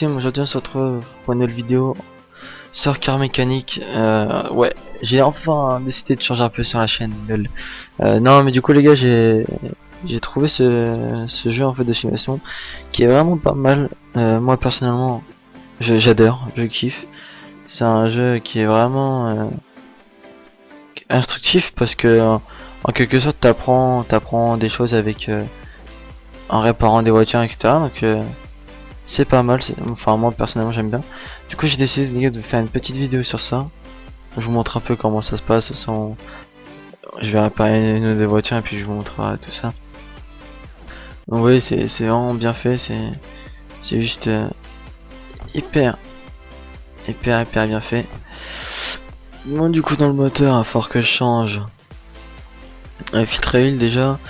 Aujourd'hui on se retrouve pour une nouvelle vidéo sur Car Mécanique. Ouais, j'ai enfin décidé de changer un peu sur la chaîne. Lol. Non mais du coup les gars, j'ai trouvé ce jeu en fait de simulation qui est vraiment pas mal. Moi personnellement j'adore, je kiffe. C'est un jeu qui est vraiment instructif parce que en quelque sorte t'apprends des choses avec en réparant des voitures, etc. Donc c'est pas mal, enfin moi personnellement j'aime bien. Du coup j'ai décidé les gars de faire une petite vidéo sur ça. Je vous montre un peu comment ça se passe. Je vais réparer une ou deux voitures et puis je vous montrerai tout ça. Donc oui, c'est vraiment bien fait, c'est juste hyper bien fait. Bon, du coup dans le moteur, il va falloir que je change filtre à huile déjà.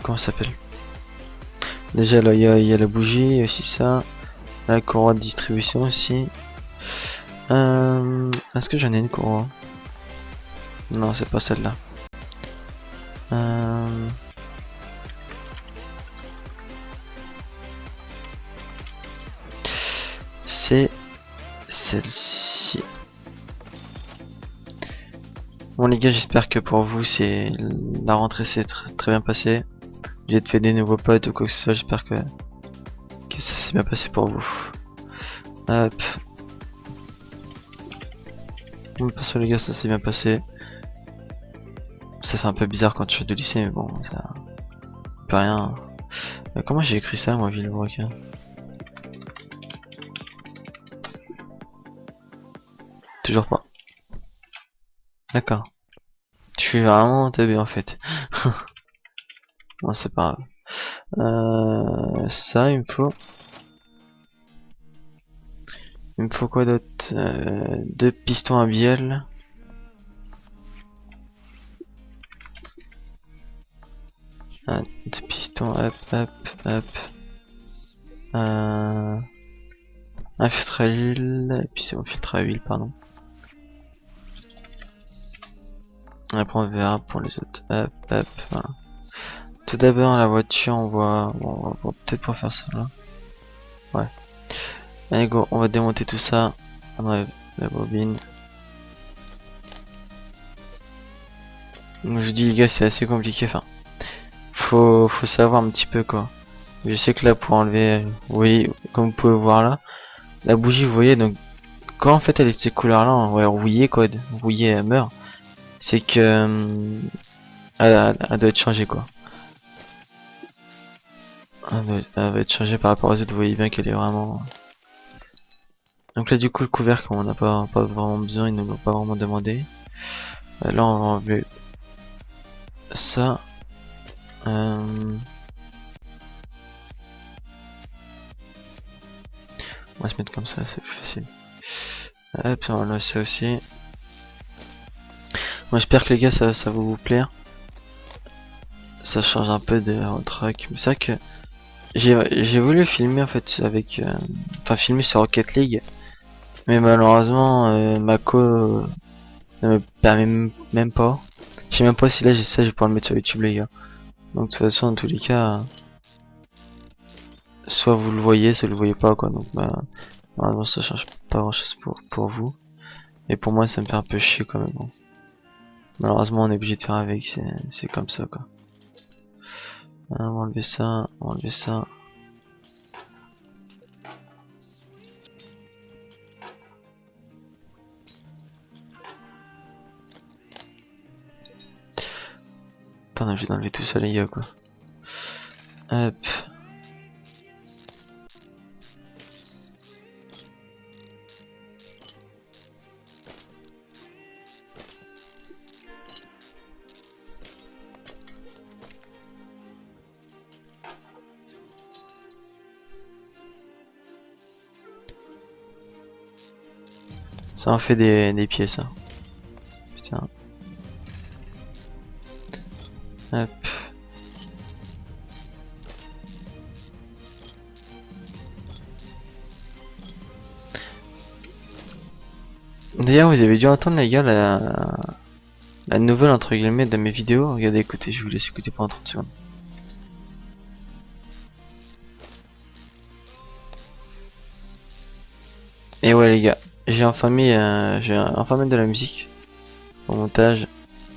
Comment ça s'appelle? Déjà là il y a la bougie aussi, ça. La courroie de distribution aussi. Est-ce que j'en ai une courroie? Non, c'est pas celle-là. C'est celle-ci. Bon les gars, j'espère que pour vous c'est la rentrée s'est très bien passée. J'ai fait des nouveaux potes ou quoi que ce soit, j'espère que ça s'est bien passé pour vous. Hop. Bon, perso les gars, ça s'est bien passé. Ça fait un peu bizarre quand tu fais de lycée, mais bon, ça peut rien. Comment j'ai écrit ça moi, Villebrock? Toujours pas. D'accord. Je suis vraiment teubé en fait. Bon, c'est pas grave. Ça, il me faut. Il me faut quoi d'autre? Deux pistons à bielle. Deux pistons, hop. Un filtre à huile, et puis c'est mon filtre à huile, pardon. Après on verra pour les autres. Hop, voilà. Tout d'abord la voiture, on va peut-être pas faire ça là. Ouais. Allez go, on va démonter tout ça. On enlève la bobine. Donc je dis les gars, c'est assez compliqué, enfin. Faut savoir un petit peu quoi. Je sais que là pour enlever, oui, comme vous pouvez voir là, la bougie, vous voyez, donc quand en fait elle est de ces couleurs là, ouais, rouillée quoi, rouillée elle meurt, c'est que elle doit être changée quoi. Elle va être changée par rapport aux autres, vous voyez bien qu'elle est vraiment. Donc là du coup le couvercle on n'a pas vraiment besoin, ils ne l'ont pas vraiment demandé. Là on va enlever ça. On va se mettre comme ça, c'est plus facile. Hop, on enlève ça aussi. Moi j'espère que les gars ça va vous plaire. Ça change un peu de truc. Mais c'est vrai que j'ai voulu filmer en fait avec enfin filmer sur Rocket League, mais malheureusement ma co ne me permet même pas. Je sais même pas si là j'ai ça, je vais pouvoir le mettre sur YouTube les gars. Donc de toute façon dans tous les cas, soit vous le voyez, soit vous le voyez pas quoi. Donc bah malheureusement ça change pas grand chose pour vous. Et pour moi ça me fait un peu chier quand même. Bon. Malheureusement on est obligé de faire avec, c'est comme ça quoi. On va enlever ça, on va enlever ça. Attends, on est obligé d'enlever tout ça les gars quoi. Hop. Ça en fait des pièces hein. Putain. Hop. D'ailleurs vous avez dû entendre les gars la nouvelle entre guillemets de mes vidéos. Regardez, écoutez, je vous laisse écouter pendant 30 secondes. Et ouais les gars, j'ai enfin mis de la musique au montage.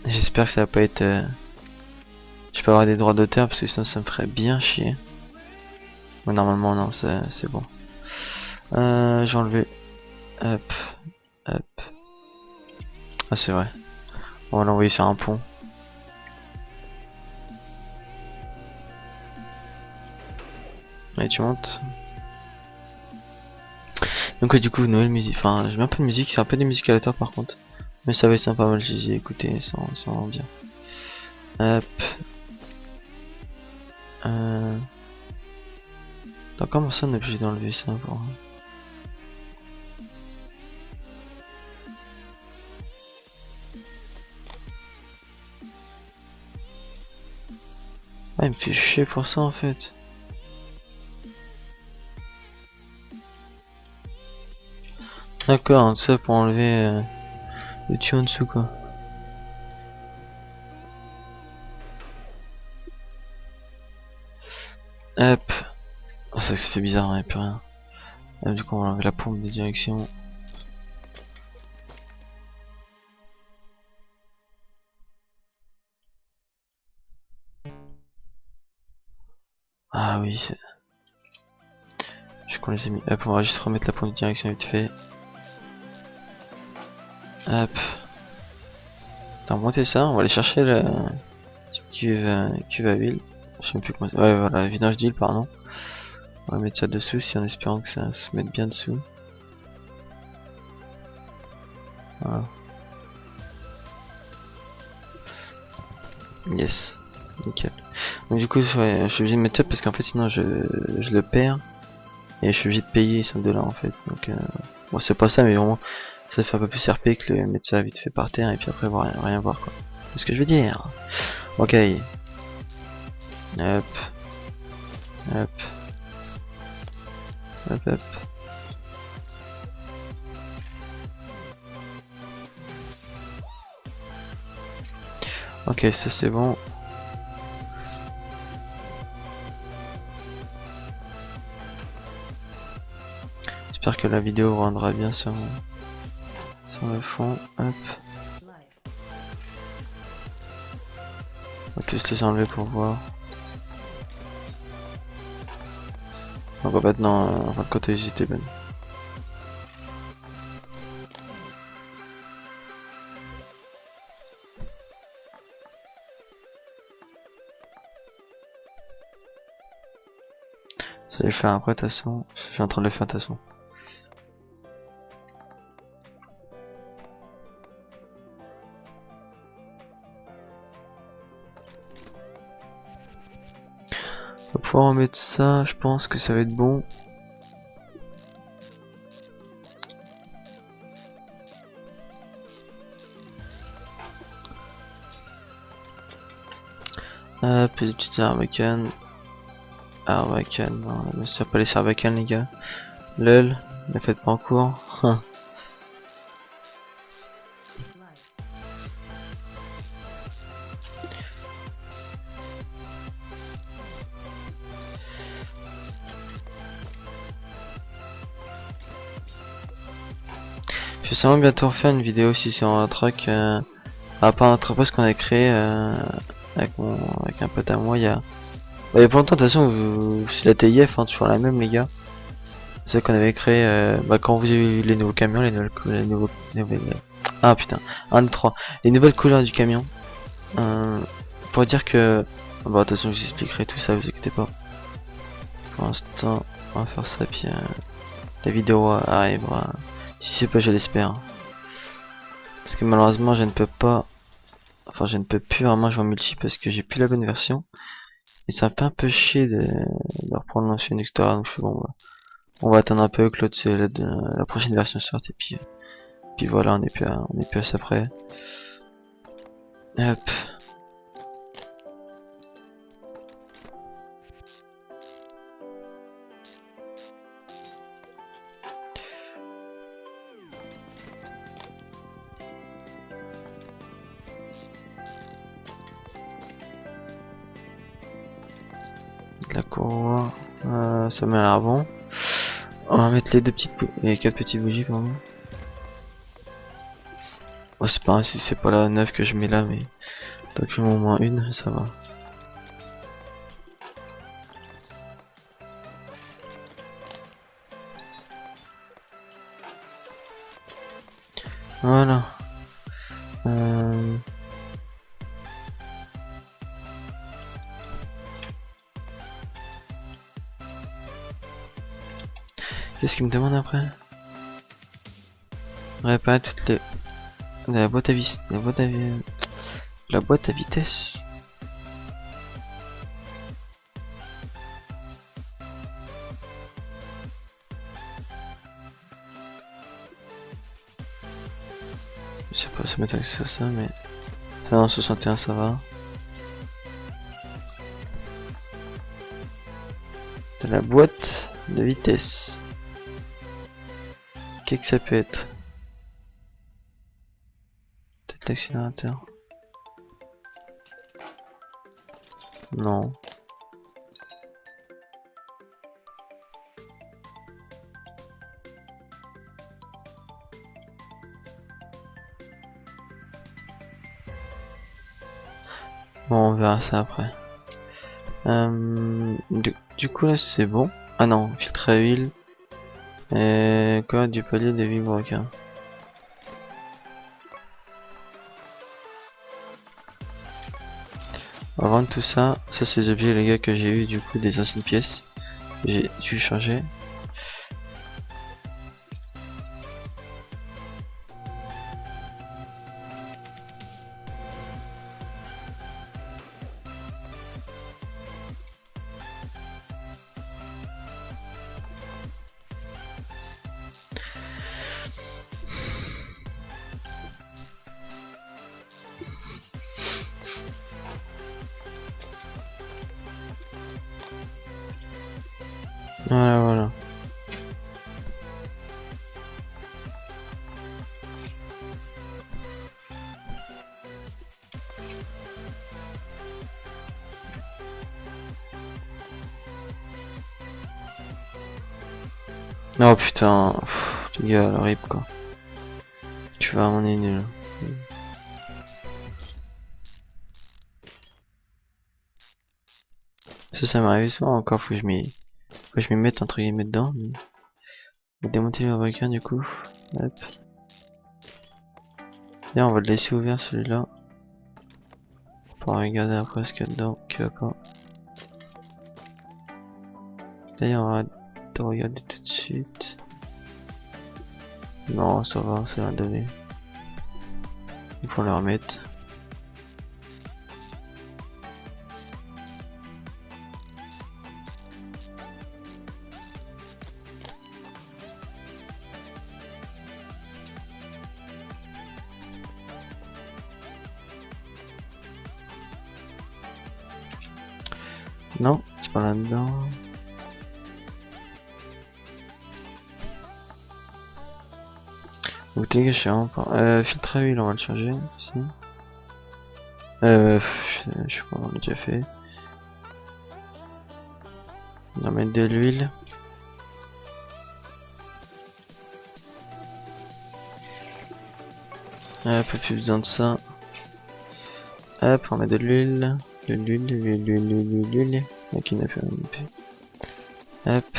J'espère que ça va pas être... je peux avoir des droits d'auteur parce que sinon ça me ferait bien chier. Mais normalement non, c'est bon. J'ai enlevé... Hop, hop. Ah c'est vrai. On va l'envoyer sur un pont. Allez tu montes. Donc ouais, du coup nouvelle musique. Enfin j'ai mis un peu de musique, c'est un peu des musiques aléatoires par contre. Mais ça va être sympa mal, j'ai écouté, ça rend bien. Hop. Attends, comment ça on est obligé d'enlever ça pour... Ah il me fait chier pour ça en fait. D'accord, tout ça pour enlever le tuyau en dessous quoi. Hop. Oh, ça fait bizarre, il n'y a plus rien. Hop, du coup on va enlever la pompe de direction. Ah oui, je qu'on les a mis. Hop, on va juste remettre la pompe de direction vite fait. Hop. Attends, monter ça, on va aller chercher le cuve à huile. Je sais même plus comment... Ouais, voilà, vidange d'huile, pardon. On va mettre ça dessous si en espérant que ça se mette bien dessous. Voilà. Yes. Nickel. Donc du coup, ouais, je suis obligé de mettre up parce qu'en fait sinon je le perds. Et je suis obligé de payer ce de là en fait. Donc bon c'est pas ça mais vraiment ça fait un peu plus RP que le mettre ça vite fait par terre et puis après rien voir quoi. C'est ce que je veux dire. Ok. Hop. Hop. Hop hop. Ok ça c'est bon. J'espère que la vidéo rendra bien sur le fond. Hop. On va tous les enlever pour voir. On va maintenant on va le côté j'étais bonne. Ça je vais le faire après de toute façon. Je suis en train de le faire de toute façon. On va pouvoir remettre ça, je pense que ça va être bon. Plus de petites arbacanes. Arbacane, non, mais ça pas les sarbacanes les gars. Lol, ne faites pas en cours. Je vais sûrement bientôt refaire une vidéo aussi sur un truc à part un entreprise qu'on a créé avec un pote à moi il y a... Bah, il y a pas longtemps de toute façon c'est la TIF hein, toujours la même les gars. C'est ça qu'on avait créé quand vous avez eu les nouveaux camions, ah putain, 1, 2, 3. Les nouvelles couleurs du camion. Pour dire que... Bon de toute façon je vous expliquerai tout ça, vous inquiétez pas. Pour l'instant on va faire ça puis la vidéo arrivera. Si c'est pas je l'espère. Parce que malheureusement je ne peux pas... Enfin je ne peux plus vraiment jouer en multi parce que j'ai plus la bonne version. Et ça me fait un peu chier de reprendre l'ancienne etc. Donc je fais bon bah, on va attendre un peu que l'autre c'est la prochaine version sorte et puis voilà on est plus à ça près. Hop. De la courroie, ça m'a l'air bon. On va mettre les 4 petites bougies pardon. Oh, c'est pas si c'est pas la 9 que je mets là, mais tant que je mets au moins une, ça va. Voilà. Qu'est-ce qu'il me demande après? Réparer toutes les... La boîte à vis... La boîte à vitesse. Je sais pas, ça m'étonne que c'est ça, mais... Enfin, en 61 ça va. De la boîte de vitesse. Qu'est-ce que ça peut être? Peut-être l'accélérateur. Non. Bon, on verra ça après. Du coup là c'est bon. Ah non, filtre à huile. Et quoi du palier de vibroquin. On va vendre tout ça. Ça c'est les objets les gars que j'ai eu du coup des anciennes pièces. J'ai dû changer. Voilà. Oh putain, les gars, le rip quoi. Tu vas m'en est nul. Ça m'arrive souvent encore, faut que je m'y mette entre guillemets dedans. Mais... On va démonter le requin du coup. Hop. Là on va le laisser ouvert celui-là. Pour regarder après ce qu'il y a dedans, qui va pas. D'ailleurs on va te regarder tout de suite. Non ça va, c'est un donné. Il faut le remettre. Non, c'est pas là-dedans. Bouteille que je sais vraiment pas. Filtre à huile, on va le changer ici. Je sais pas, on l'a déjà fait. On va mettre de l'huile. Hop, plus besoin de ça. Hop, on met de l'huile. De l'huile. Ok, il n'a plus rien. Hop.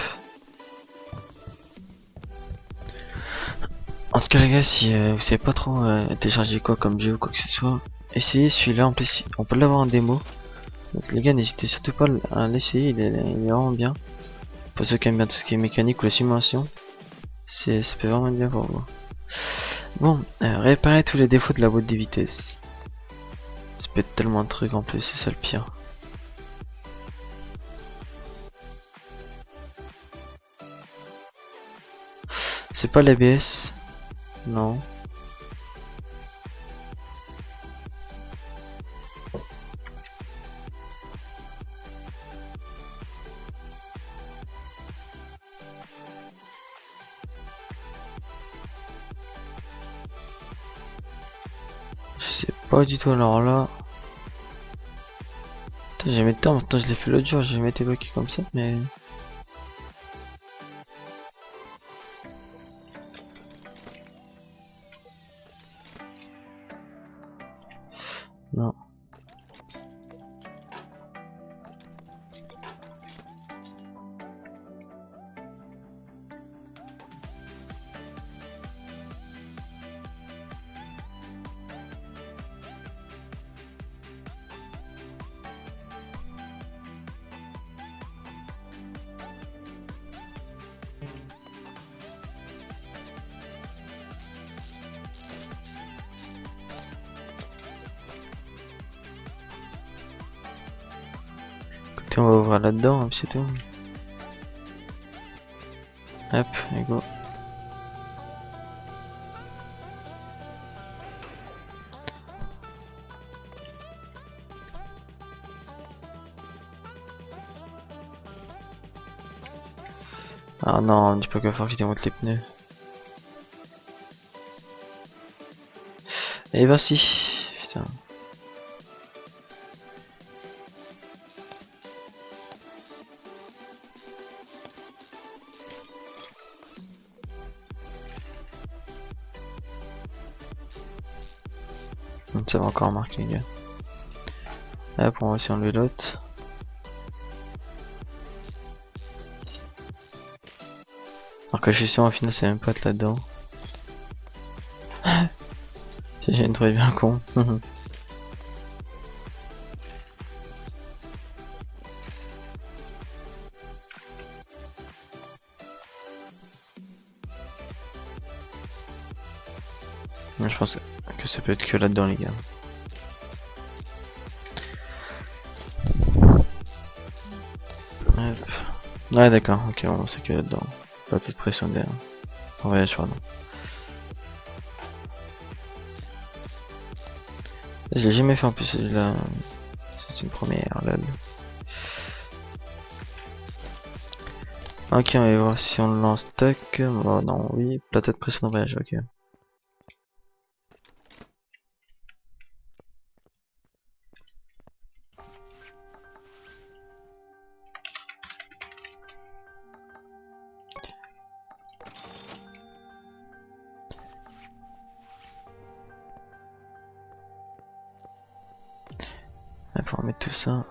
En tout cas les gars, si vous savez pas trop télécharger quoi comme jeu ou quoi que ce soit, essayez celui-là, en plus on peut l'avoir en démo. Donc les gars, n'hésitez surtout pas à l'essayer, il est vraiment bien. Pour ceux qui aiment bien tout ce qui est mécanique ou la simulation, ça peut vraiment être bien pour vous. Bon, réparer tous les défauts de la boîte de vitesse. Ça peut être tellement de trucs en plus, c'est ça le pire. C'est pas l'ABS. Non. Je sais pas du tout alors là. J'ai jamais temps, maintenant je l'ai fait l'autre jour, j'ai jamais été bloqué comme ça, mais... Non. Écoutez, on va ouvrir là-dedans, c'est tout. Hop, et go. Ah non, dis pas qu'il va falloir que je démonte les pneus. Et voici. Putain. Ça va encore marquer les gars. Hop, on va aussi enlever l'autre. Alors que je suis sûr au final c'est même pas être là-dedans. J'ai une trouvé bien con. Je pense que ça peut être que là-dedans les gars. Hop. Ouais d'accord, ok bon c'est que là-dedans. Pas de pression derrière. On va y aller pardon. Je l'ai jamais fait en plus là. C'est une première là. Ok on va voir si on le lance tac. Oh non oui, plateau de pression de voyage, ok. On va mettre tout ça.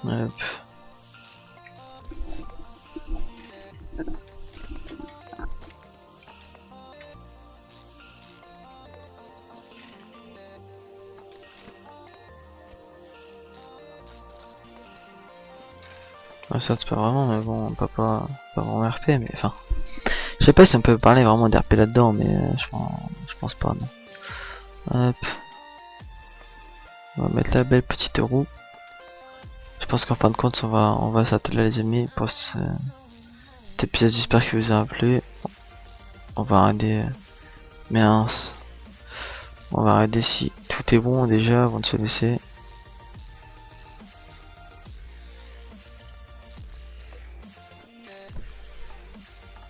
Hop. Ça c'est pas vraiment, mais bon, pas vraiment RP, mais enfin. Je sais pas si on peut parler vraiment d'RP là-dedans, mais je pense pas, non. Hop. On va mettre la belle petite roue. Je pense qu'en fin de compte, on va s'atteler les amis pour cet épisode. J'espère qu'il vous aura plu. On va arrêter. Mince. On va arrêter si tout est bon déjà avant de se laisser.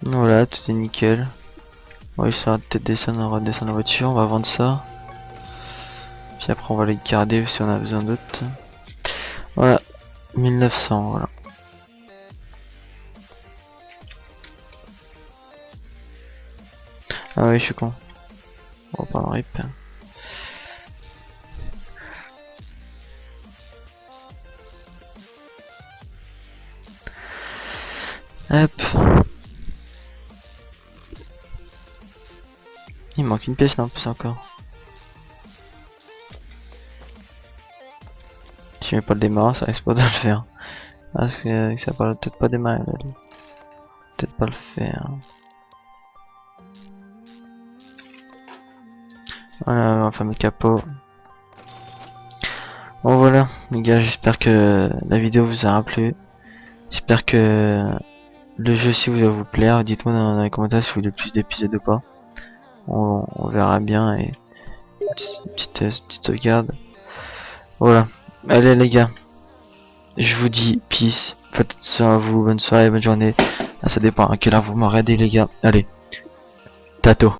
Voilà, tout est nickel. On va essayer de peut-être descendre, on va redescendre la voiture, on va vendre ça. Puis après on va les garder si on a besoin d'autres. Voilà, 1900, voilà. Ah oui, je suis con. On va pas en rip. Hop. Il manque une pièce là en plus encore. Si je mets pas le démarrage, ça risque pas de le faire. Parce que ça va peut-être pas démarrer là. Peut-être pas le faire. Voilà, un fameux capot. Bon voilà, les gars, j'espère que la vidéo vous aura plu. J'espère que le jeu aussi va vous plaire. Dites-moi dans les commentaires si vous voulez plus d'épisodes ou pas. On verra bien et petite sauvegarde. Voilà. Allez les gars, je vous dis peace. Faites attention à vous, bonne soirée, bonne journée. Ça dépend à quelle heure vous m'aurez aidé les gars. Allez, Sato.